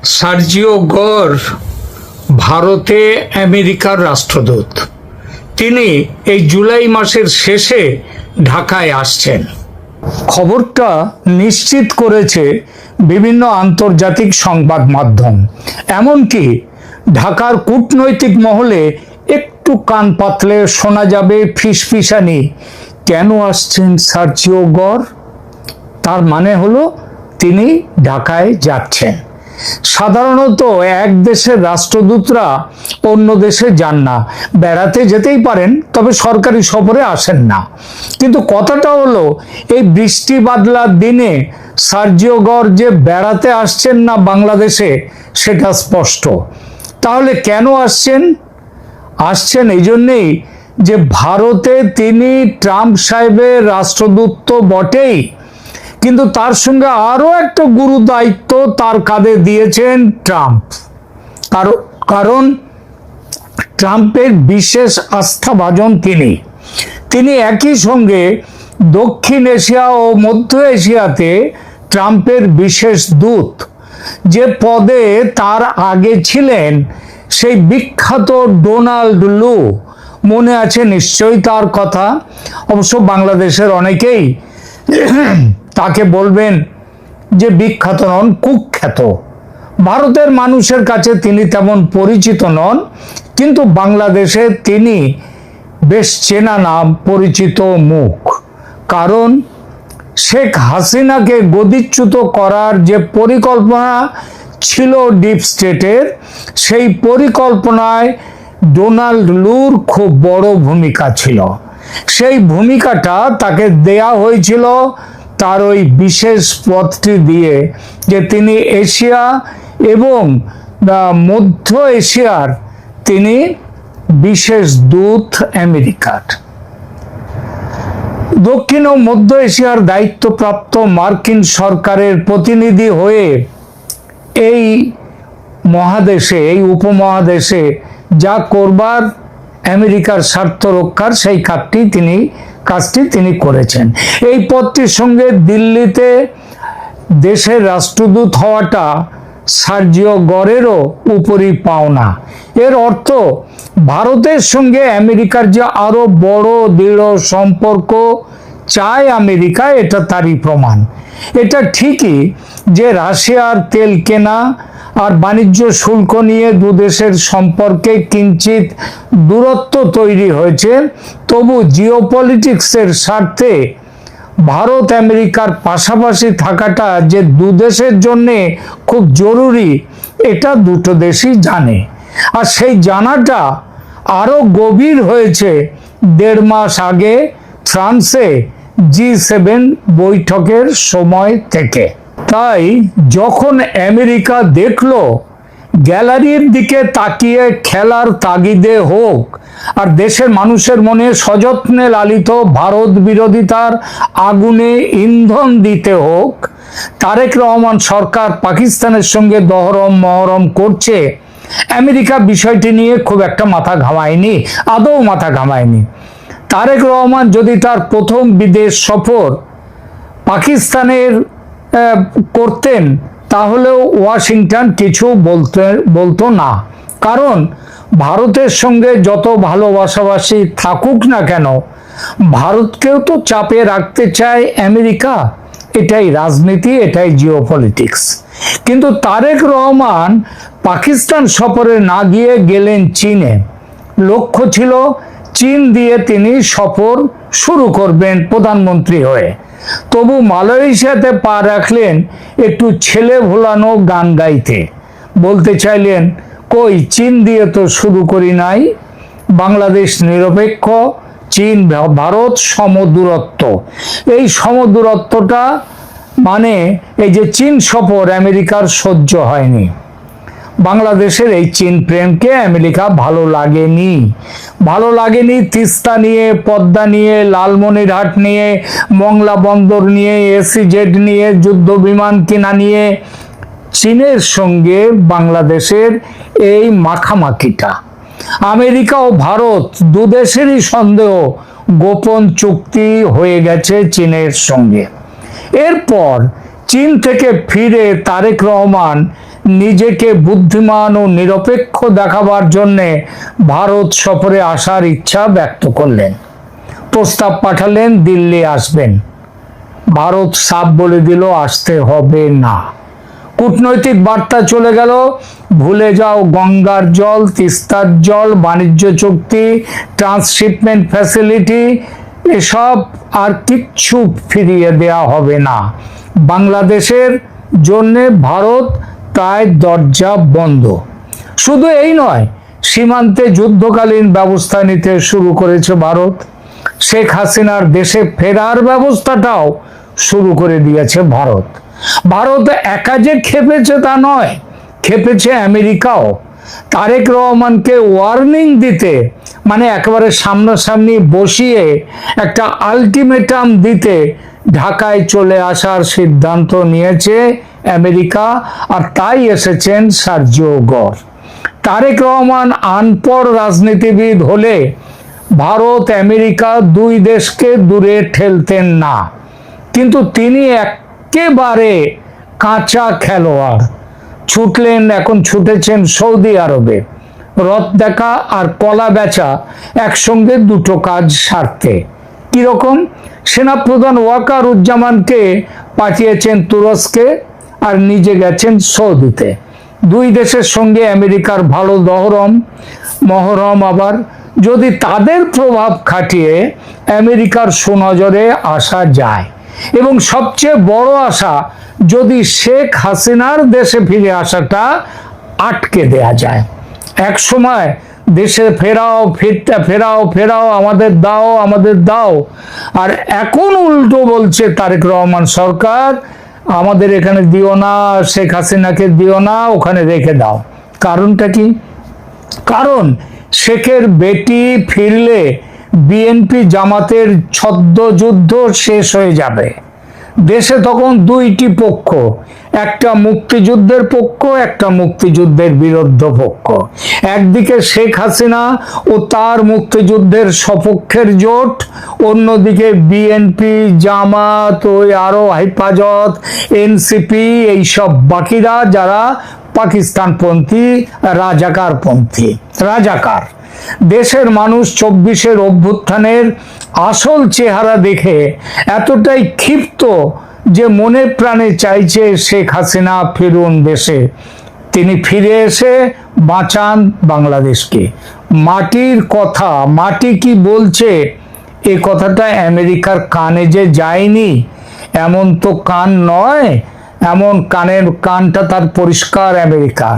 Sergio গর ভারতে আমেরিকার রাষ্ট্রদূত। তিনি এই জুলাই মাসের শেষে ঢাকায় আসছেন। খবরটা নিশ্চিত করেছে বিভিন্ন আন্তর্জাতিক সংবাদ মাধ্যম। এমনকি ঢাকার কূটনৈতিক মহলে একটু কান পাতলে শোনা যাবে ফিসফিসানি, কেন আসছেন সার্জিও গর? তার মানে হলো তিনি ঢাকায় যাচ্ছেন। সাধারণত এক দেশের রাষ্ট্রদূতরা অন্য দেশে যান না, বেড়াতে যেতেই পারেন, তবে সরকারি সফরে আসেন না। কিন্তু কথাটা হলো এই বৃষ্টি বাদলার দিনে সার্জিও গর যে বেড়াতে আসছেন না বাংলাদেশে, সেটা স্পষ্ট। তাহলে কেন আসছেন? আসছেন এই জন্যেই যে ভারতে তিনি ট্রাম্প সাহেবের রাষ্ট্রদূত তো বটেই, কিন্তু তার সঙ্গে আরো একটা গুরু দায়িত্ব তার কাঁধে দিয়েছেন ট্রাম্প। কারণ ট্রাম্পের বিশেষ আস্থাভাজন তিনি একই সঙ্গে দক্ষিণ এশিয়া ও মধ্য এশিয়াতে ট্রাম্পের বিশেষ দূত। যে পদে তার আগে ছিলেন সেই বিখ্যাত ডোনাল্ড লু, মনে আছে নিশ্চয়ই তার কথা। অবশ্য বাংলাদেশের অনেকেই তাকে বলবেন যে বিখ্যাত নন, কুখ্যাত। ভারতের মানুষের কাছে তিনি তেমন পরিচিত নন, কিন্তু বাংলাদেশে তিনি বেশ চেনা নাম, পরিচিত মুখ। কারণ শেখ হাসিনাকে গদিচ্যুত করার যে পরিকল্পনা ছিল ডিপ স্টেটের, সেই পরিকল্পনায় ডোনাল্ড লুর খুব বড় ভূমিকা ছিল। সেই ভূমিকাটা তাকে দেয়া হয়েছিল তার ওই বিশেষ পদটি দিয়ে, যে তিনি এশিয়া এবং মধ্য এশিয়ার তিনি বিশেষ দূত আমেরিকার। দক্ষিণ ও মধ্য এশিয়ার দায়িত্বপ্রাপ্ত মার্কিন সরকারের প্রতিনিধি হয়ে এই মহাদেশে, এই উপমহাদেশে যা করবার আমেরিকার স্বার্থ রক্ষার, সেই কাজটি তিনি করেছেন। এই পদটির সঙ্গে দিল্লিতে দেশের রাষ্ট্রদূত হওয়াটা সার্জিও গরেরও উপরি পাওনা। এর অর্থ ভারতের সঙ্গে আমেরিকার যে আরো বড় দৃঢ় সম্পর্ক চায় আমেরিকা, এটা তারই প্রমাণ। এটা ঠিকই যে রাশিয়ার তেল কেনা আর বাণিজ্য শুল্ক নিয়ে দুদেশের সম্পর্কে কিঞ্চিত দূরত্ব তৈরি হয়েছে, তবু জিওপলিটিক্সের স্বার্থে ভারত আমেরিকার পাশাপাশি থাকাটা যে দুদেশের জন্যে খুব জরুরি, এটা দুটো দেশই জানে। আর সেই জানাটা আরো গভীর হয়েছে 1.5 মাস আগে ফ্রান্সে G7 বৈঠকের সময় থেকে। তাই যখন আমেরিকা দেখলো গ্যালারির দিকে তাকিয়ে খেলার তাগিদে হোক আর দেশের মানুষের মনে সযত্নে লালিত ভারত বিরোধিতার আগুনে ইন্ধন দিতে হোক, তারেক রহমান সরকার পাকিস্তানের সঙ্গে দহরম মহরম করছে, আমেরিকা বিষয়টি নিয়ে খুব একটা মাথা ঘামায়নি, আদৌ মাথা ঘামায়নি। তারেক রহমান যদি তার প্রথম বিদেশ সফর পাকিস্তানের করতেন, তাহলেও ওয়াশিংটন কিছু বলতো না। কারণ ভারতের সঙ্গে যত ভালোবাসাবাসি থাকুক না কেন, ভারতকেও তো চাপে রাখতে চায় আমেরিকা। এটাই রাজনীতি, এটাই জিওপলিটিক্স। কিন্তু তারেক রহমান পাকিস্তান সফরে না গিয়ে গেলেন চীনে। লক্ষ্য ছিল চীন দিয়ে তিনি সফর শুরু করবেন প্রধানমন্ত্রী হয়ে। তবু মালয়েশিয়াতে পা রাখলেন একটু ছেলে ভোলানো গান গাইতে। বলতে চাইলেন, কই চীন দিয়ে তো শুরু করি নাই, বাংলাদেশ নিরপেক্ষ, চীন ভারত সমদূরত্ব। এই সমদূরত্বটা মানে এই যে চীন সফর আমেরিকার সহ্য হয়নি। বাংলাদেশের এই চীন প্রেমকে আমেরিকা ভালো লাগেনি। তিস্তা নিয়ে, পদ্মা নিয়ে, লালমনিরহাট নিয়ে, মংলা বন্দর নিয়ে, SEZ নিয়ে, যুদ্ধ বিমান কিনা নিয়ে চীনের সঙ্গে বাংলাদেশের এই মাখামাখিটা, আমেরিকা ও ভারত দুদেশেরই সন্দেহ গোপন চুক্তি হয়ে গেছে চীনের সঙ্গে। এরপর চীন থেকে ফিরে তারেক রহমান নিজেকে বুদ্ধিমান ও নিরপেক্ষ দেখাবার জন্যে ভারত সফরে আসার ইচ্ছা ব্যক্ত করলেন। প্রস্তাব পাঠালেন দিল্লি আসবেন। ভারত সাফ বলে দিল আসতে হবে না। কূটনৈতিক বার্তা চলে গেল, ভুলে যাও গঙ্গার জল, তিস্তার জল, বাণিজ্য চুক্তি, ট্রান্সশিপমেন্ট ফ্যাসিলিটি, এসব আর কিচ্ছু ফিরিয়ে দেয়া হবে না। বাংলাদেশের জন্যে ভারত তাই দরজা বন্ধ। শুধু এই নয়, সীমান্তে যুদ্ধকালীন ব্যবস্থা নিতে শুরু করেছে ভারত। শেখ হাসিনার দেশে ফেরার ব্যবস্থাটাও শুরু করে দিয়েছে ভারত। ভারত একা যে খেপেছে তা নয়, খেপেছে আমেরিকাও। তারেক রহমানকে ওয়ার্নিং দিতে, মানে একেবারে সামনাসামনি বসিয়ে একটা আলটিমেটাম দিতে ঢাকায় চলে আসার সিদ্ধান্ত নিয়েছে আমেরিকা, আর তাই এসেছেন সার্জিও গর। তারেক রহমান আনপড় রাজনীতিবিদ হলে ভারত আমেরিকা দুই দেশকে দূরে ঠেলতেন না, কিন্তু তিনি একেবারে কাঁচা খেলোয়াড়। এখন ছুটেছেন সৌদি আরবে। রথ দেখা আর কলা বেচা একসঙ্গে দুটো কাজ সারতে। কিরকম? সেনাপ্রধান ওয়াকারুজ্জামানকে পাঠিয়েছেন তুরস্কে আর নিজে গেছেন সৌদিতে। দুই দেশের সঙ্গে আমেরিকার ভালো মহরম। আবার যদি তাদের প্রভাব খাটিয়ে আমেরিকার সুনজরে আসা যায়, এবং সবচেয়ে বড় আশা, যদি শেখ হাসিনার দেশে ফিরে আসাটা আটকে দেয়া যায়। এক সময় দেশে ফেরাও, আমাদের দাও। আর এখন উল্টো বলছে তারেক রহমান সরকার, আমাদের এখানে দিও না, শেখ হাসিনাকে দিও না, ওখানে রেখে দাও। কারণটা কি? কারণ শেখের বেটি ফিরলে বিএনপি জামাতের ছদ্মযুদ্ধ শেষ হয়ে যাবে। দেশে তখন দুইটি পক্ষ, একটা মুক্তিযুদ্ধের পক্ষ, একটা মুক্তিযুদ্ধের বিরুদ্ধ পক্ষ। একদিকে শেখ হাসিনা ও তার মুক্তিযুদ্ধের সপক্ষের জোট, অন্যদিকে বিএনপি, জামাত, ওই আরো হেফাজত, এনসিপি, এইসব বাকিরা যারা পাকিস্তানপন্থী, রাজাকার। দেশের মানুষ 24-এর অভ্যুত্থানের আসল চেহারা দেখে এতটাই ক্ষিপ্ত যে মনে প্রাণে চাইছে শেখ হাসিনা ফিরুন দেশে। তিনি ফিরে এসে বাঁচান বাংলাদেশকে। মাটির কথা, মাটি কি বলছে এ কথাটা আমেরিকার কানে যে যায়নি এমন তো কান নয়, এমন কানটা তার পরিষ্কার আমেরিকার।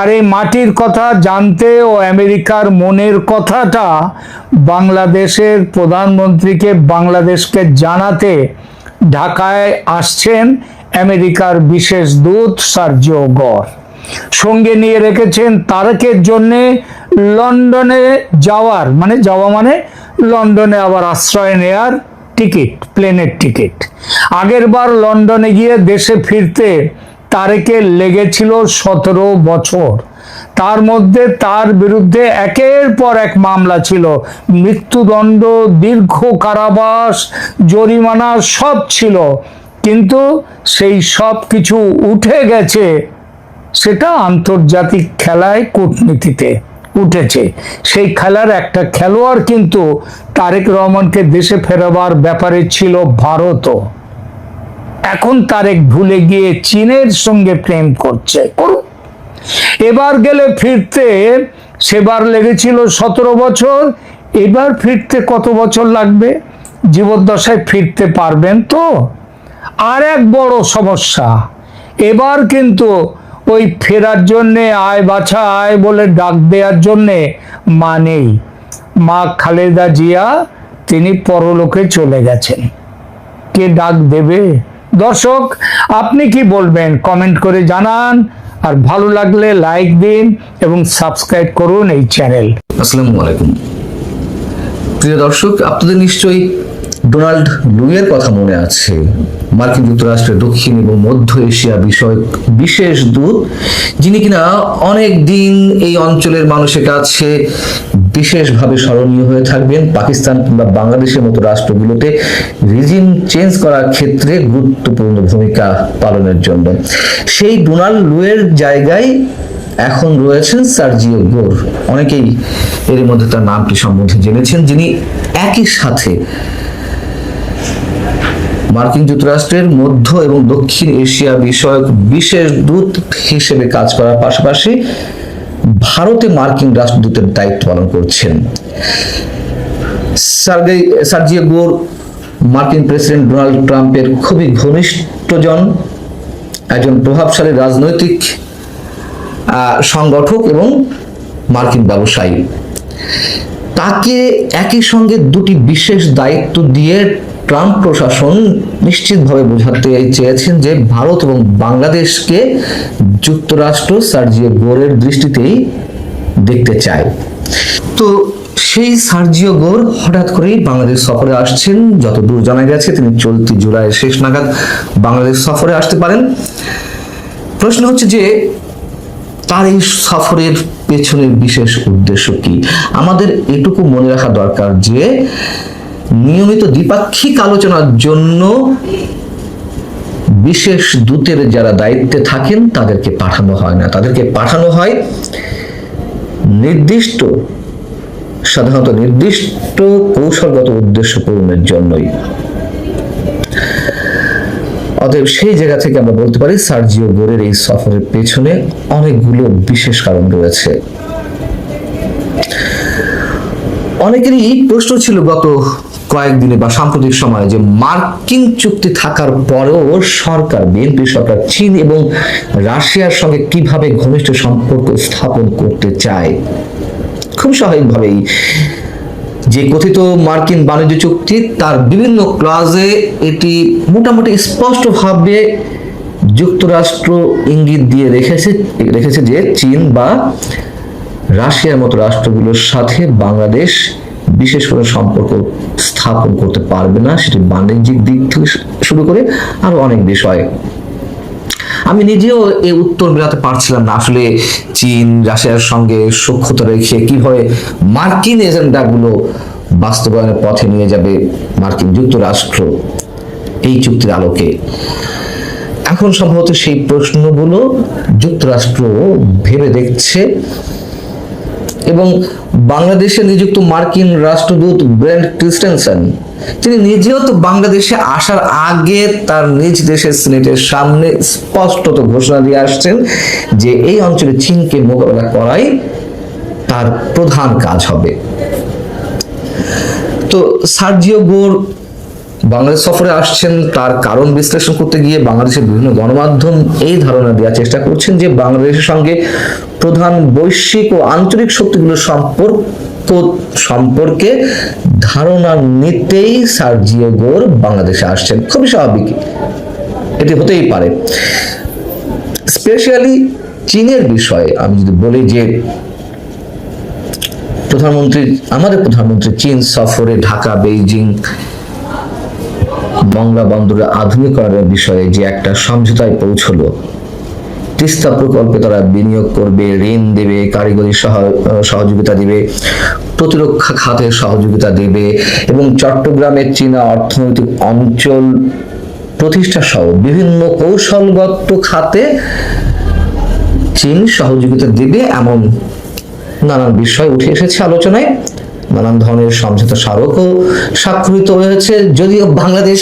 আর এই মাটির কথা জানতে ও আমেরিকার মনের কথাটা বাংলাদেশের প্রধানমন্ত্রীকে, বাংলাদেশকে জানাতে ঢাকায় আসছেন আমেরিকার বিশেষ দূত সার্জিও গর। সঙ্গে নিয়ে রেখেছেন তারেকের জন্য লন্ডনে যাওয়া মানে লন্ডনে আবার আশ্রয় নেয়ার টিকিট, প্লেনের টিকিট। আগের বার লন্ডনে গিয়ে দেশে ফিরতে তারেকের লেগেছিল 17 বছর। তার মধ্যে তার বিরুদ্ধে একের পর এক মামলা ছিল, মৃত্যুদণ্ড, দীর্ঘ কারাবাস, জরিমানা সব ছিল। কিন্তু সেই সব কিছু উঠে গেছে, সেটা আন্তর্জাতিক খেলায়, কূটনীতিতে উঠেছে। সেই খেলার একটা খেলোয়াড় কিন্তু তারেক রহমানকে দেশে ফেরাবার ব্যাপারে ছিল ভারতও। এখন তারেক ভুলে গিয়ে চীনের সঙ্গে প্রেম করছে। এবার গেলে ফিরতে, সেবার লেগেছিল 17 বছর, এবার ফিরতে কত বছর লাগবে? জীবদ্দশায় ফিরতে পারবেন তো? আর এক বড় সমস্যা, এবার কিন্তু ওই ফেরার জন্যে আয় বাছা আয় বলে ডাক দেওয়ার জন্যে মা নেই। মা খালেদা জিয়া তিনি পরলোকে চলে গেছেন, কে ডাক দেবে? দর্শক, আপনি কি বলবেন কমেন্ট করে জানান, আর ভালো লাগলে লাইক দিন এবং সাবস্ক্রাইব করুন এই চ্যানেল। আসসালামু আলাইকুম প্রিয় দর্শক, আপনাদের নিশ্চয়ই ডোনাল্ড লুইয়ের কথা মনে আছে, মার্কিন যুক্তরাষ্ট্রের দক্ষিণ এবং মধ্য এশিয়া বিষয়ক বিশেষ দূত, যিনি কিনা অনেক দিন এই অঞ্চলের মানুষের কাছে বিশেষভাবে স্মরণীয় হয়ে থাকবেন। পাকিস্তান কিংবা বাংলাদেশের মতো রাষ্ট্রগুলোতে রিজিম চেঞ্জ করার ক্ষেত্রে গুরুত্বপূর্ণ ভূমিকা পালনের জন্য সেই ডোনাল্ড লুইয়ের জায়গায় এখন রয়েছেন সার্জিও গোর। অনেকেই এর মধ্যে তার নামটি সম্বন্ধে জেনেছেন, যিনি একই সাথে মার্কিন যুক্তরাষ্ট্রের মধ্য এবং দক্ষিণ এশিয়া বিষয়ক বিশেষ দূত হিসেবে কাজ করার পাশাপাশি ভারতে মার্কিন রাষ্ট্রদূতের দায়িত্ব পালন করছেন। সার্জিও গোর মার্কিন প্রেসিডেন্ট ডোনাল্ড ট্রাম্পের খুবই ঘনিষ্ঠজন, একজন প্রভাবশালী রাজনৈতিক সংগঠক এবং মার্কিন ব্যবসায়ী। তাকে একই সঙ্গে দুটি বিশেষ দায়িত্ব দিয়ে ট্রাম্প প্রশাসন নিশ্চিতভাবে বোঝাতে চেয়েছেন যে ভারত এবং বাংলাদেশকে যুক্তরাষ্ট্র সার্জিও গোরের দৃষ্টিতেই দেখতে চায়। তো সেই সার্জিও গোর হঠাৎ করেই বাংলাদেশ সফরে আসছেন। যতদূর জানা গেছে তিনি চলতি জুলাইয়ের শেষ নাগাদ বাংলাদেশ সফরে আসতে পারেন। প্রশ্ন হচ্ছে যে তার এই সফরের পেছনের বিশেষ উদ্দেশ্য কি? আমাদের এটুকু মনে রাখা দরকার যে নিয়মিত দ্বিপাক্ষিক আলোচনার জন্য বিশেষ দূতের যারা দায়িত্বে থাকেন তাদেরকে পাঠানো হয় না, তাদেরকে পাঠানো হয় সাধারণত নির্দিষ্ট কৌশলগত উদ্দেশ্য পূরণের জন্যই। অতএব সেই জায়গা থেকে আমরা বলতে পারি সার্জিও গোরের এই সফরের পেছনে অনেকগুলো বিশেষ কারণ রয়েছে। অনেকেরই প্রশ্ন ছিল গত কয়েকদিনে বা সাম্প্রতিক সময়ে যে মার্কিন চুক্তি থাকার পরেও সরকার, বিএনপি সরকার চীন এবং রাশিয়ার সঙ্গে কিভাবে ঘনিষ্ঠ সম্পর্ক স্থাপন করতে চায়। খুব স্বাভাবিকভাবেই যে কথিত মার্কিন বাণিজ্য চুক্তি তার বিভিন্ন ক্লজে এটি মোটামুটি স্পষ্টভাবে যুক্তরাষ্ট্র ইঙ্গিত দিয়ে রেখেছে যে চীন বা রাশিয়ার মতো রাষ্ট্রগুলোর সাথে বাংলাদেশ বিশেষ করে সম্পর্ক স্থাপন করতে পারবে না, সেটি বাণিজ্যিক দিক থেকে শুরু করে আরো অনেক বিষয়। আমি নিজেও এই উত্তর মেলাতে পারছিলাম না, আসলে চীন রাশিয়ার সঙ্গে সখ্যতা রেখে কিভাবে মার্কিন এজেন্ডাগুলো বাস্তবায়নের পথে নিয়ে যাবে মার্কিন যুক্তরাষ্ট্র এই চুক্তির আলোকে। এখন সম্ভবত সেই প্রশ্নগুলো যুক্তরাষ্ট্র ভেবে দেখছে এবং বাংলাদেশে নিযুক্ত মার্কিন রাষ্ট্রদূত ব্রেন্ট ক্রিস্টেনসেন, তিনি নিজেও তো বাংলাদেশে আসার আগে তার নিজ দেশের সিনেটের সামনে স্পষ্টত ঘোষণা দিয়ে আসছেন যে এই অঞ্চলে চীনকে মোকাবেলা করাই তার প্রধান কাজ হবে। তো সার্জিও গোর বাংলাদেশ সফরে আসছেন, তার কারণ বিশ্লেষণ করতে গিয়ে বাংলাদেশের বিভিন্ন গণমাধ্যম এই ধারণা দেওয়ার চেষ্টা করছেন যে বাংলাদেশের সঙ্গে প্রধান বৈশ্বিক ও আঞ্চলিক শক্তিগুলোর সম্পর্কে ধারণা নিতেই সার্জিও গোর বাংলাদেশে আসছেন। খুবই স্বাভাবিক, এটি হতেই পারে। স্পেশালি চীনের বিষয়ে আমি যদি বলি যে আমাদের প্রধানমন্ত্রী চীন সফরে ঢাকা, বেইজিং, মংলা বন্দরে আধুনিকরণের বিষয়ে যে একটা সমঝোতায় পৌঁছলো, তিস্তা প্রকল্পে তারা বিনিয়োগ করবে, ঋণ দেবে, কারিগরি সহযোগিতা দেবে, প্রতিরক্ষা খাতে সহযোগিতা দেবে এবং চট্টগ্রামের চীনা অর্থনৈতিক অঞ্চল প্রতিষ্ঠা সহ বিভিন্ন কৌশলগত খাতে চীন সহযোগিতা দেবে, এমন নানান বিষয় উঠে এসেছে আলোচনায়। নানান ধরনের সমঝোতা স্মারকও স্বাক্ষরিত হয়েছে, যদিও বাংলাদেশ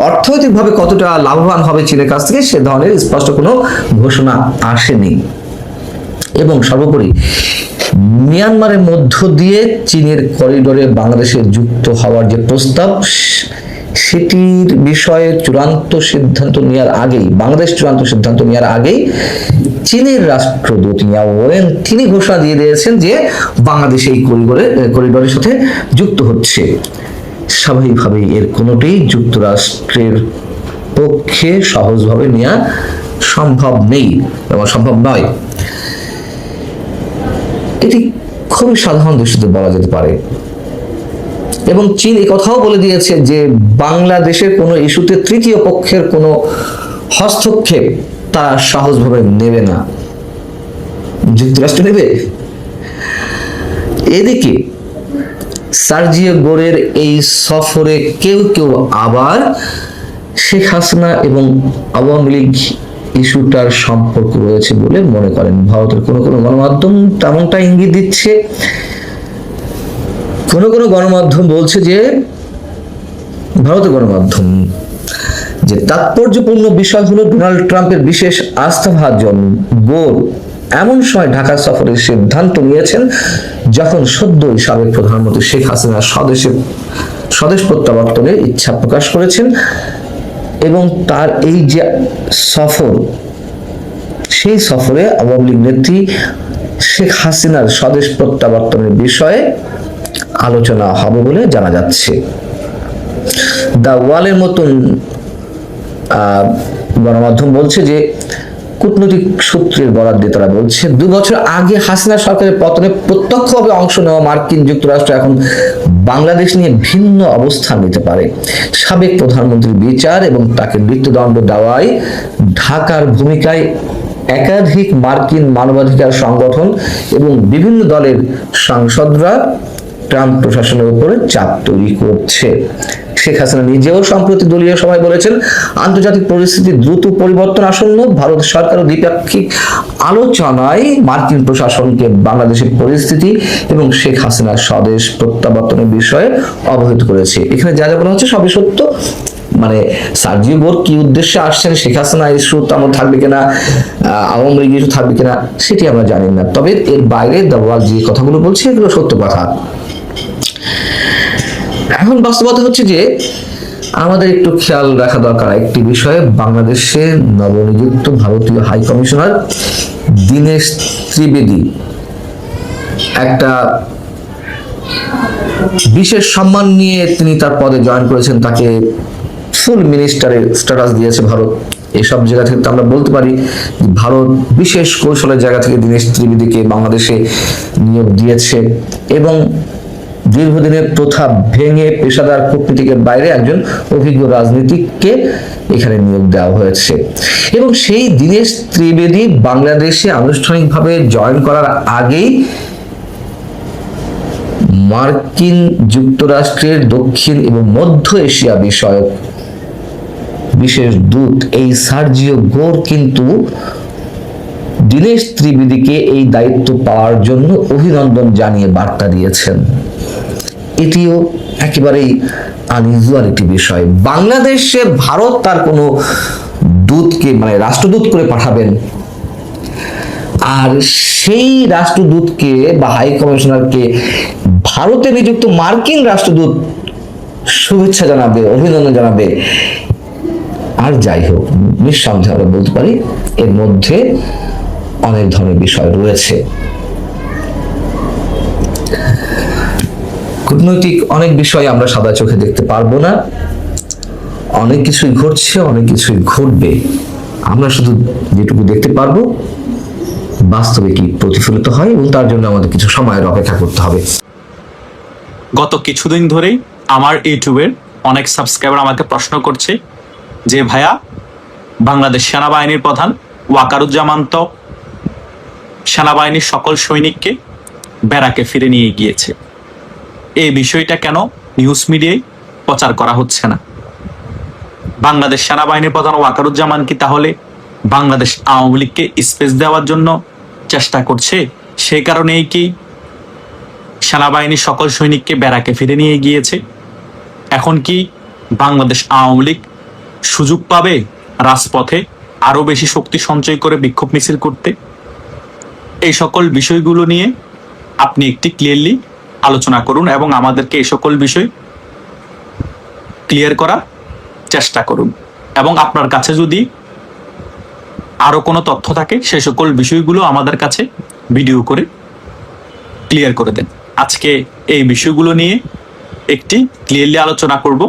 অর্থনৈতিকভাবে কতটা লাভবান হবে চীনের কাছ থেকে সে ধরনের স্পষ্ট কোনো ঘোষণা আসেনি। এবং সর্বোপরি মিয়ানমারের মধ্য দিয়ে চীনের করিডোরে বাংলাদেশের যুক্ত হওয়ার যে প্রস্তাব, সেটির বিষয়ে বাংলাদেশ চূড়ান্ত সিদ্ধান্ত নেওয়ার আগেই চীনের রাষ্ট্রদূত মিয়া ওয়েন তিনি ঘোষণা দিয়ে দিয়েছেন যে বাংলাদেশ এই করিডোরের সাথে যুক্ত হচ্ছে। স্বাভাবিকভাবেই এর কোনোটাই যুক্তরাষ্ট্রের পক্ষে সহজভাবে নেওয়া সম্ভব নয়। এটি খুবই সাধারণ দৃষ্টিতে বলা যেতে পারে। এবং চীন এই কথাও বলে দিয়েছে যে বাংলাদেশের কোনো ইস্যুতে তৃতীয় পক্ষের কোনো হস্তক্ষেপ তারা সহজভাবে নেবে না। যুক্তরাষ্ট্র নেবে? এদিকে সার্জিও গোরের এই সফরে কেউ কেউ আবার শেখ হাসিনা এবং আওয়ামী লীগ ইস্যুটার সম্পর্ক রয়েছে বলে মনে করেন। ভারতের কোনো কোনো গণমাধ্যম তেমনটা ইঙ্গিত দিচ্ছে, কোনো কোনো গণমাধ্যম বলছে যে, ভারতের গণমাধ্যম, যে তাৎপর্যপূর্ণ বিষয় হলো ডোনাল্ড ট্রাম্পের বিশেষ আস্থাভাজন গোর এমন সময় ঢাকা সফরের সিদ্ধান্ত নিয়েছেন যখন সদ্যই সাবেক প্রধানমন্ত্রী শেখ হাসিনা স্বদেশ প্রত্যাবর্তনের ইচ্ছা প্রকাশ করেছেন এবং তার এই যে সফর, সেই সফরে আওয়ামী লীগ নেত্রী শেখ হাসিনার স্বদেশ প্রত্যাবর্তনের বিষয়ে আলোচনা হবে বলে জানা যাচ্ছে। দ্য ওয়ালের মতন গণমাধ্যম বলছে যে, কূটনৈতিক সূত্রের বরাত দিয়ে তারা বলছে, 2 বছর আগে হাসিনা সরকারের পতনে প্রত্যক্ষভাবে অংশ নেওয়া মার্কিন যুক্তরাষ্ট্র এখন বাংলাদেশ নিয়ে ভিন্ন অবস্থান নিতে পারে। সাবেক প্রধানমন্ত্রীর বিচার এবং তাকে মৃত্যুদণ্ড দেওয়ায় ঢাকার ভূমিকায় একাধিক মার্কিন মানবাধিকার সংগঠন এবং বিভিন্ন দলের সাংসদরা ট্রাম্প প্রশাসনের উপরে চাপ তৈরি করছে। শেখ হাসিনা নিজেও সম্প্রতি দলীয় সভায় বলেছেন, আন্তর্জাতিক পরিস্থিতির দ্রুত পরিবর্তন আসন্ন, ভারত সরকার ও দ্বিপাক্ষিক আলোচনায় মার্কিন প্রশাসনকে বাংলাদেশের পরিস্থিতি এবং শেখ হাসিনার স্বদেশ প্রত্যাবর্তনের বিষয়ে অবহিত করেছে। এখানে যা যা বলা হচ্ছে সবই সত্য। মানে সার্জিও গোর কি উদ্দেশ্যে আসছেন, শেখ হাসিনা ইস্যু তেমন থাকবে কিনা, আওয়ামী লীগ ইস্যু থাকবে কিনা, সেটি আমরা জানি না। তবে এর বাইরে দ্য ওয়াল যে কথাগুলো বলছে এগুলো সত্য কথা। এখন বাস্তবতা হচ্ছে যে আমাদের একটু খেয়াল রাখা দরকার একটি বিষয়ে। বাংলাদেশে নবনিযুক্ত ভারতীয় হাই কমিশনার দীনেশ ত্রিবেদী একটা বিশেষ সম্মান নিয়ে তিনি তার পদে জয়েন করেছেন, তাকে ফুল মিনিস্টারের স্ট্যাটাস দিয়েছে ভারত। এসব জায়গা থেকে আমরা বলতে পারি ভারত বিশেষ কৌশলের জায়গা থেকে দীনেশ ত্রিবেদীকে বাংলাদেশে নিয়োগ দিয়েছে এবং দীর্ঘদিনের প্রথা ভেঙে পেশাদার কূটনীতিকের বাইরে একজন অভিজ্ঞ রাজনীতিককে এখানে নিয়োগ দেওয়া হয়েছে। এবং সেই দীনেশ ত্রিবেদী বাংলাদেশে আনুষ্ঠানিকভাবে জয়েন করার আগেই মার্কিন যুক্তরাষ্ট্রের দক্ষিণ এবং মধ্য এশিয়া বিষয়ক বিশেষ দূত এই সার্জিও গোর কিন্তু দীনেশ ত্রিবেদীকে এই দায়িত্ব পাওয়ার জন্য অভিনন্দন জানিয়ে বার্তা দিয়েছেন। এটিও একেবারেই আনইউজুয়াল একটি বিষয়। বাংলাদেশে ভারত তার কোনো দূতকে মানে রাষ্ট্রদূত করে পাঠাবেন, আর সেই রাষ্ট্রদূতকে বা হাই কমিশনারকে ভারতে নিযুক্ত মার্কিন রাষ্ট্রদূত শুভেচ্ছা জানাবে, অভিনন্দন জানাবে। আর যাই হোক, নিঃসন্দেহে আমরা বলতে পারি এর মধ্যে অনেক ধরনের বিষয় রয়েছে। কূটনৈতিক অনেক বিষয় আমরা সাদা চোখে দেখতে পারবো না, অনেক কিছুই ঘটছে, অনেক কিছুই ঘটবে। আমরা শুধু যেটুকু দেখতে পারবো বাস্তবে কি প্রতিফলিত হয় এবং তার জন্য আমাদের কিছু সময়ের অপেক্ষা করতে হবে। গত কিছুদিন ধরেই আমার ইউটিউবের অনেক সাবস্ক্রাইবার আমাকে প্রশ্ন করছে যে ভাইয়া, বাংলাদেশ সেনাবাহিনীর প্রধান ওয়াকারুজ্জামান তো সেনাবাহিনীর সকল সৈনিককে ব্যারাকে ফিরে নিয়ে গিয়েছে, এই বিষয়টা কেন নিউজ মিডিয়ায় প্রচার করা হচ্ছে না? বাংলাদেশ সেনাবাহিনীর প্রধান ওয়াকারুজ্জামান কি তাহলে বাংলাদেশ আওয়ামী লীগকে স্পেস দেওয়ার জন্য চেষ্টা করছে? সেই কারণেই কি সেনাবাহিনীর সকল সৈনিককে ব্যারাকে ফিরে নিয়ে গিয়েছে? এখন কি বাংলাদেশ আওয়ামী লীগ সুযোগ পাবে রাজপথে আরো বেশি শক্তি সঞ্চয় করে বিক্ষোভ মিছিল করতে? এই সকল বিষয়গুলো নিয়ে আপনি একটি ক্লিয়ারলি আলোচনা করুন এবং আমাদেরকে এই সকল বিষয় ক্লিয়ার করার চেষ্টা করুন। এবং আপনার কাছে যদি আরো কোনো তথ্য থাকে সেই সকল বিষয়গুলো আমাদের কাছে ভিডিও করে ক্লিয়ার করে দেন। আজকে এই বিষয়গুলো নিয়ে একটি ক্লিয়ারলি আলোচনা করব।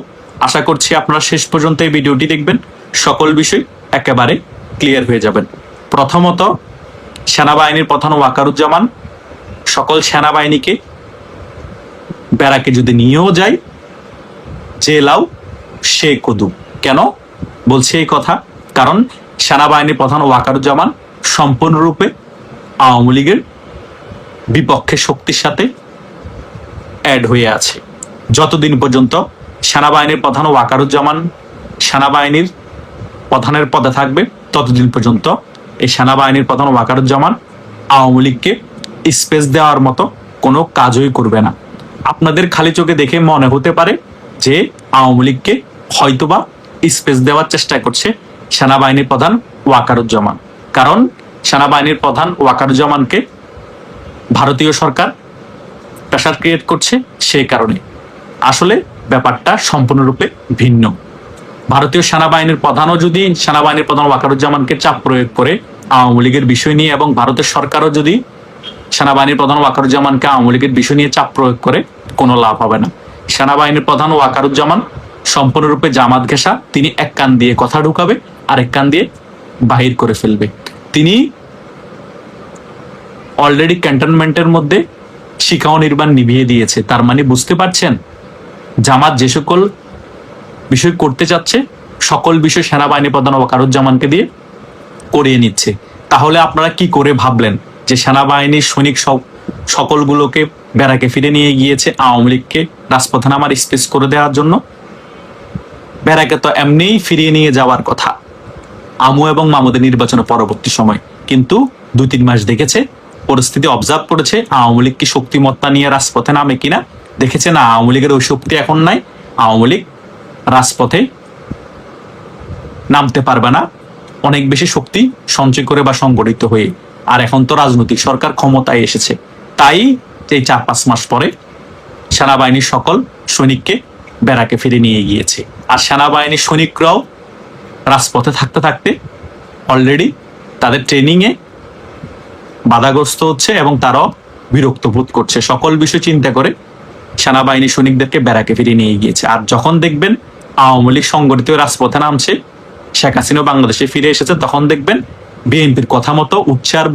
আশা করছি আপনারা শেষ পর্যন্ত এই ভিডিওটি দেখবেন, সকল বিষয় একেবারে ক্লিয়ার হয়ে যাবেন। প্রথমত, সেনাবাহিনীর প্রধান ওয়াকারুজ্জামান সকল সেনাবাহিনীকে ব্যারাকে যদি নিয়েও যায়, যে লাউ সে কদু। কেন বলছে এই কথা? কারণ সেনাবাহিনীর প্রধান ওয়াকারুজ্জামান সম্পূর্ণরূপে আওয়ামী লীগের বিপক্ষে শক্তির সাথে অ্যাড হয়ে আছে। যতদিন পর্যন্ত সেনাবাহিনীর প্রধান ওয়াকারুজ্জামান সেনাবাহিনীর প্রধানের পদে থাকবে, ততদিন পর্যন্ত এই সেনাবাহিনীর প্রধান ওয়াকারুজ্জামান আওয়ামী লীগকে স্পেস দেওয়ার মতো কোনো কাজই করবে না। আপনাদের খালি চোখে দেখে মনে হতে পারে যে আওয়ামী লীগকে হয়তোবা স্পেস দেওয়ার চেষ্টা করছে সেনাবাহিনীর প্রধান ওয়াকারুজ্জামান, কারণ সেনাবাহিনীর প্রধান ওয়াকারুজ্জামানকে ভারতীয় সরকার প্রেশার ক্রিয়েট করছে। সেই কারণে আসলে ব্যাপারটা সম্পূর্ণরূপে ভিন্ন। ভারতীয় সেনাবাহিনীর প্রধানও যদি সেনাবাহিনীর প্রধান ওয়াকারুজ্জামানকে চাপ প্রয়োগ করে আওয়ামী লীগের বিষয় নিয়ে, এবং ভারতের সরকারও যদি সেনাবাহিনীর প্রধান ওয়াকারুজ্জামানকে আওয়ামী লীগের বিষয় নিয়ে চাপ প্রয়োগ করে, কোনো লাভ হবে না। সেনাবাহিনীর প্রধান ওয়াকারুজ্জামান সম্পূর্ণরূপে জামাত ঘেঁষা। তিনি এক কান দিয়ে কথা ঢুকাবে, আরেক কান দিয়ে বাহির করে ফেলবে। তিনি অলরেডি ক্যান্টনমেন্টের মধ্যে শিখাও নির্বাণ নিভিয়ে দিয়েছে। তার মানে বুঝতে পারছেন, জামাত যে সকল বিষয় করতে চাচ্ছে, সকল বিষয় সেনাবাহিনী প্রধান ওয়াকারুজ্জামানকে দিয়ে করিয়ে নিচ্ছে। তাহলে আপনারা কি করে ভাবলেন যে সেনাবাহিনীর সৈনিক সকলগুলোকে ব্যারাকে ফিরে নিয়ে গিয়েছে আওয়ামী লীগকে রাজপথে নামার স্পেস করে দেওয়ার জন্য? ব্যারাকে তো এমনিই ফিরিয়ে নিয়ে যাওয়ার কথা আমু এবং মামুদের নির্বাচনের পরবর্তী সময়, কিন্তু 2-3 মাস দেখেছে, পরিস্থিতি অবজার্ভ করেছে আওয়ামী লীগ কি শক্তিমত্তা নিয়ে রাজপথে নামে কিনা। দেখেছে না, আওয়ামী লীগের ওই শক্তি এখন নাই। আওয়ামী লীগ রাজপথে নামতে পারবে না অনেক বেশি শক্তি সঞ্চয় করে বা সংগঠিত হয়ে। আর এখন তো রাজনৈতিক সরকার ক্ষমতায় এসেছে, তাই এই 4-5 মাস পরে সেনাবাহিনীর সকল সৈনিককে ব্যারাকে ফিরে নিয়ে গিয়েছে। আর সেনাবাহিনীর সৈনিকরাও রাজপথে থাকতে থাকতে অলরেডি তাদের ট্রেনিংয়ে বাধাগ্রস্ত হচ্ছে এবং তারাও বিরক্ত বোধ করছে। সকল বিষয় চিন্তা করে সেনাবাহিনী সৈনিকদেরকে ব্যারাকে ফিরে নিয়ে গিয়েছে। আর যখন দেখবেন আওয়ামী লীগ সংগঠিত রাজপথে নামছে, শেখ হাসিনা বাংলাদেশে ফিরে এসেছে, তখন দেখবেন বিএনপির কথা মতো উঠছে আর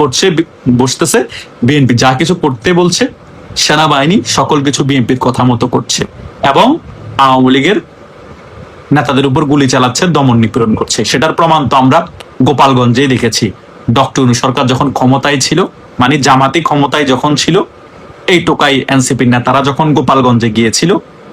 বসতেছে। বিএনপি যা কিছু করতে বলছে, সেনাবাহিনী সকল কিছু বিএনপির কথা মতো করছে এবং আওয়ামী লীগের নেতাদের উপর গুলি চালাচ্ছে, দমন নিপীড়ন করছে। সেটার প্রমাণ তো আমরা গোপালগঞ্জেই দেখেছি। ডক্টর ইউনূস সরকার যখন ক্ষমতায় ছিল, মানে জামাতি ক্ষমতায় যখন ছিল, এই টোকাই এনসিপির নেতারা যখন গোপালগঞ্জে গিয়েছিল,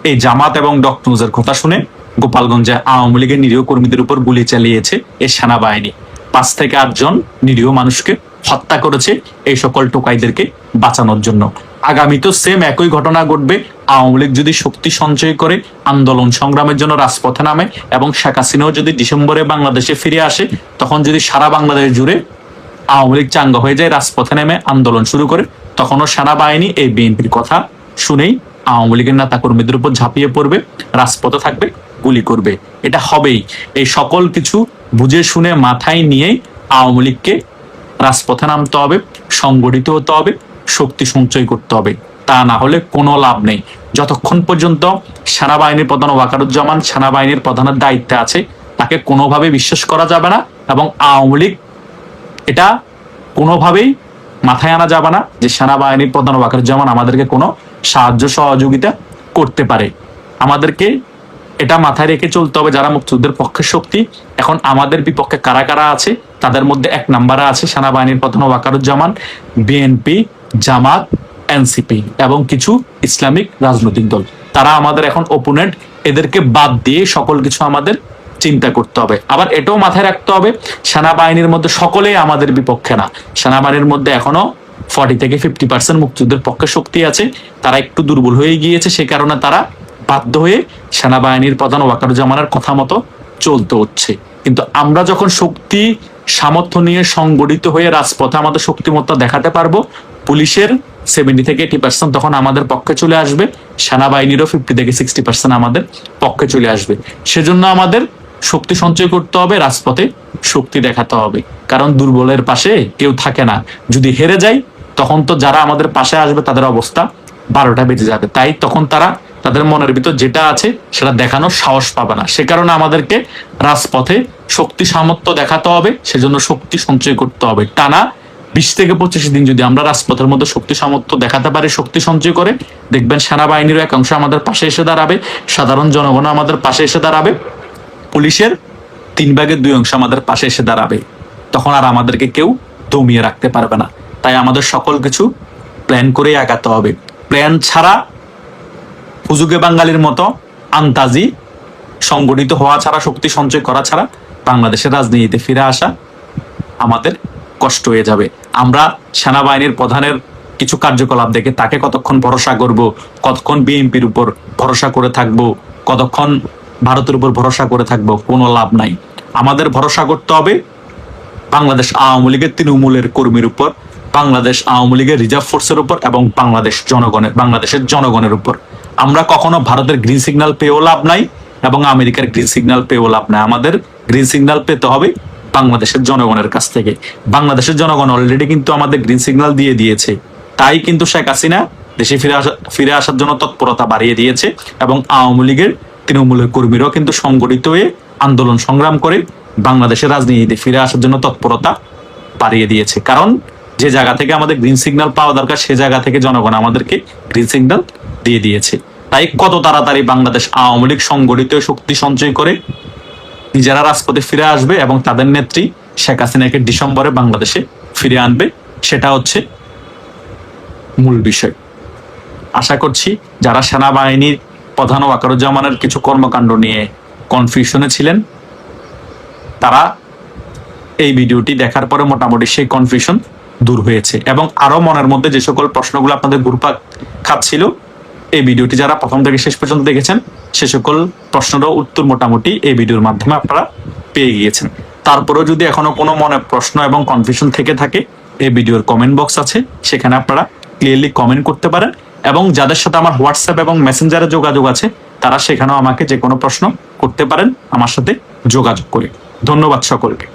এই জামাত এবং ডক্টর ইউনূসের কথা শুনে গোপালগঞ্জে আওয়ামী লীগের নিরীহ কর্মীদের উপর গুলি চালিয়েছে এই সেনাবাহিনী। 5 থেকে 8 জন নিরীহ মানুষকে হত্যা করেছে এই সকল টোকাইদেরকে বাঁচানোর জন্য। আগামী তো সেম একই ঘটনা ঘটবে। আওয়ামী লীগ যদি শক্তি সঞ্চয় করে আন্দোলন সংগ্রামের জন্য রাজপথে নামে এবং শেখ হাসিনাও যদি ডিসেম্বরে বাংলাদেশে ফিরে আসে, তখন যদি সারা বাংলাদেশ জুড়ে আওয়ামী লীগ চাঙ্গা হয়ে যায়, রাজপথে নেমে আন্দোলন শুরু করে, তখনও সেনাবাহিনী এই বিএনপির কথা শুনেই আওয়ামী লীগের নেতা কর্মীদের উপর ঝাঁপিয়ে পড়বে, রাজপথে থাকবে, গুলি করবে। এটা হবেই। এই সকল কিছু বুঝে শুনে মাথায় নিয়েই আওয়ামী লীগকে রাজপথে নামতে হবে, সংগঠিত হতে হবে, শক্তি সঞ্চয় করতে হবে। তা না হলে কোনো লাভ নেই। যতক্ষণ পর্যন্ত সেনাবাহিনীর প্রধান ওয়াকারুজ্জামান সেনাবাহিনীর প্রধানের দায়িত্বে আছে, তাকে কোনোভাবে বিশ্বাস করা যাবে না এবং আওয়ামী লীগ এটা কোনোভাবেই মাথায় আনা যাবে না যে সেনাবাহিনীর প্রধান ওয়াকারুজ্জামান আমাদেরকে কোনো সাহায্য সহযোগিতা করতে পারে। আমাদেরকে এটা মাথায় রেখে চলতে হবে, যারা মুক্তিযুদ্ধের পক্ষের শক্তি, এখন আমাদের বিপক্ষে কারা কারা আছে, তাদের মধ্যে 1 নম্বরে আছে সেনাবাহিনীর প্রধান ওয়াকারুজ্জামান, বিএনপি, জামাত, এনসিপি এবং কিছু ইসলামিক রাজনৈতিক দল। তারা আমাদের এখন ওপোনেন্ট। এদেরকে বাদ দিয়ে সকল কিছু আমাদের চিন্তা করতে হবে। আবার এটাও মাথায় রাখতে হবে, সেনাবাহিনীর মধ্যে সকলেই আমাদের বিপক্ষে না। সেনাবাহিনীর মধ্যে এখনো 40 থেকে 50% মুক্তিযুদ্ধের পক্ষে শক্তি আছে। তারা একটু দুর্বল হয়ে গিয়েছে, সে কারণে তারা বাধ্য হয়ে সেনাবাহিনীর প্রধান ওয়াকারুজ্জামানের কথা মতো চলতে হচ্ছে। কিন্তু আমরা যখন শক্তি সামর্থ্য নিয়ে সংগঠিত হয়ে রাজপথে আমাদের শক্তিমত্তা দেখাতে পারবো, পুলিশের 70 থেকে 80% তখন আমাদের পক্ষে চলে আসবে, সেনাবাহিনীরও 50 থেকে 60% আমাদের পক্ষে চলে আসবে। সেজন্য আমাদের শক্তি সঞ্চয় করতে হবে, রাজপথে শক্তি দেখাতে হবে। কারণ দুর্বলের পাশে কেউ থাকে না। যদি হেরে যায়, তখন তো যারা আমাদের পাশে আসবে তাদের অবস্থা 12টা বেজে যাবে। তাই তখন তারা তাদের মনের ভিতর যেটা আছে সেটা দেখানোর সাহস পাবে না। সে কারণে আমাদেরকে রাজপথে শক্তি সামর্থ্য দেখাতে হবে, সেজন্য শক্তি সঞ্চয় করতে হবে। টানা 20 থেকে 25 দিন যদি আমরা রাজপথের মধ্যে শক্তি সামর্থ্য দেখাতে পারি, শক্তি সঞ্চয় করে, দেখবেন সেনাবাহিনীর এক অংশ আমাদের পাশে এসে দাঁড়াবে, সাধারণ জনগণ আমাদের পাশে এসে দাঁড়াবে, পুলিশের 3/2 অংশ আমাদের পাশে এসে দাঁড়াবে। তখন আর আমাদেরকে কেউ দমিয়ে রাখতে পারবে না। তাই আমাদের সকল কিছু প্ল্যান করে আগাতে হবে। প্ল্যান ছাড়া, হুজুগে বাঙালির মতো আন্তাজি সংগঠিত হওয়া ছাড়া, শক্তি সঞ্চয় করা ছাড়া বাংলাদেশের রাজনীতিতে ফিরে আসা আমাদের কষ্ট হয়ে যাবে। আমরা সেনাবাহিনীর প্রধানের কিছু কার্যকলাপ দেখে তাকে কতক্ষণ ভরসা করব, কতক্ষণ বিএনপির উপর ভরসা করে থাকব, কতক্ষণ ভারতের উপর ভরসা করে থাকব, কোনো লাভ নাই। আমাদের ভরসা করতে হবে বাংলাদেশ আওয়ামী লীগের তৃণমূলের কর্মীর উপর, বাংলাদেশ আওয়ামী লীগের রিজার্ভ ফোর্সের উপর এবং বাংলাদেশের জনগণের উপর। আমরা কখনো ভারতের গ্রিন সিগন্যাল পেয়েও লাভ নাই এবং আমেরিকার গ্রিন সিগন্যাল পেয়েও লাভ নাই। আমাদের গ্রিন সিগন্যাল পেতে হবে বাংলাদেশের জনগণের কাছ থেকে। বাংলাদেশের জনগণ অলরেডি কিন্তু আমাদের গ্রিন সিগন্যাল দিয়ে দিয়েছে। তাই কিন্তু শেখ হাসিনা দেশে ফিরে আসার জন্য তৎপরতা বাড়িয়ে দিয়েছে এবং আওয়ামী লীগের তৃণমূলের কর্মীরাও কিন্তু সংগঠিত হয়ে আন্দোলন সংগ্রাম করে বাংলাদেশের রাজনীতিতে ফিরে আসার জন্য তৎপরতা বাড়িয়ে দিয়েছে। কারণ যে জায়গা থেকে আমাদের গ্রিন সিগন্যাল পাওয়া দরকার, সে জায়গা থেকে জনগণ আমাদেরকে গ্রিন সিগন্যাল দিয়ে দিয়েছে। তাই কত তাড়াতাড়ি বাংলাদেশ আওয়ামী লীগ সংগঠিত শক্তি সঞ্চয় করে নিজেরা রাজপথে ফিরে আসবে এবং তাদের নেত্রী শেখ হাসিনাকে ডিসেম্বরে বাংলাদেশে ফিরে আনবে, সেটা হচ্ছে মূল বিষয়। আশা করছি যারা সেনাবাহিনীর প্রধান ওয়াকারুজ্জামানের কিছু কর্মকাণ্ড নিয়ে কনফিউশনে ছিলেন, তারা এই ভিডিওটি দেখার পরে মোটামুটি সেই কনফিউশন দূর হয়েছে এবং আরো মনের মধ্যে যে সকল প্রশ্নগুলো আপনাদের ঘুরপাক খাচ্ছিল, এই ভিডিওটি যারা প্রথম থেকে শেষ পর্যন্ত দেখেছেন, সে সকল প্রশ্নেরও উত্তর মোটামুটি এই ভিডিওর মাধ্যমে আপনারা পেয়ে গিয়েছেন। তারপরেও যদি এখনো কোনো মনে প্রশ্ন এবং কনফিউশন থেকে থাকে, এই ভিডিওর কমেন্ট বক্স আছে, সেখানে আপনারা ক্লিয়ারলি কমেন্ট করতে পারেন এবং যাদের সাথে আমার হোয়াটসঅ্যাপ এবং মেসেঞ্জারে যোগাযোগ আছে, তারা সেখানেও আমাকে যে কোনো প্রশ্ন করতে পারেন আমার সাথে যোগাযোগ করে। ধন্যবাদ সকলকে।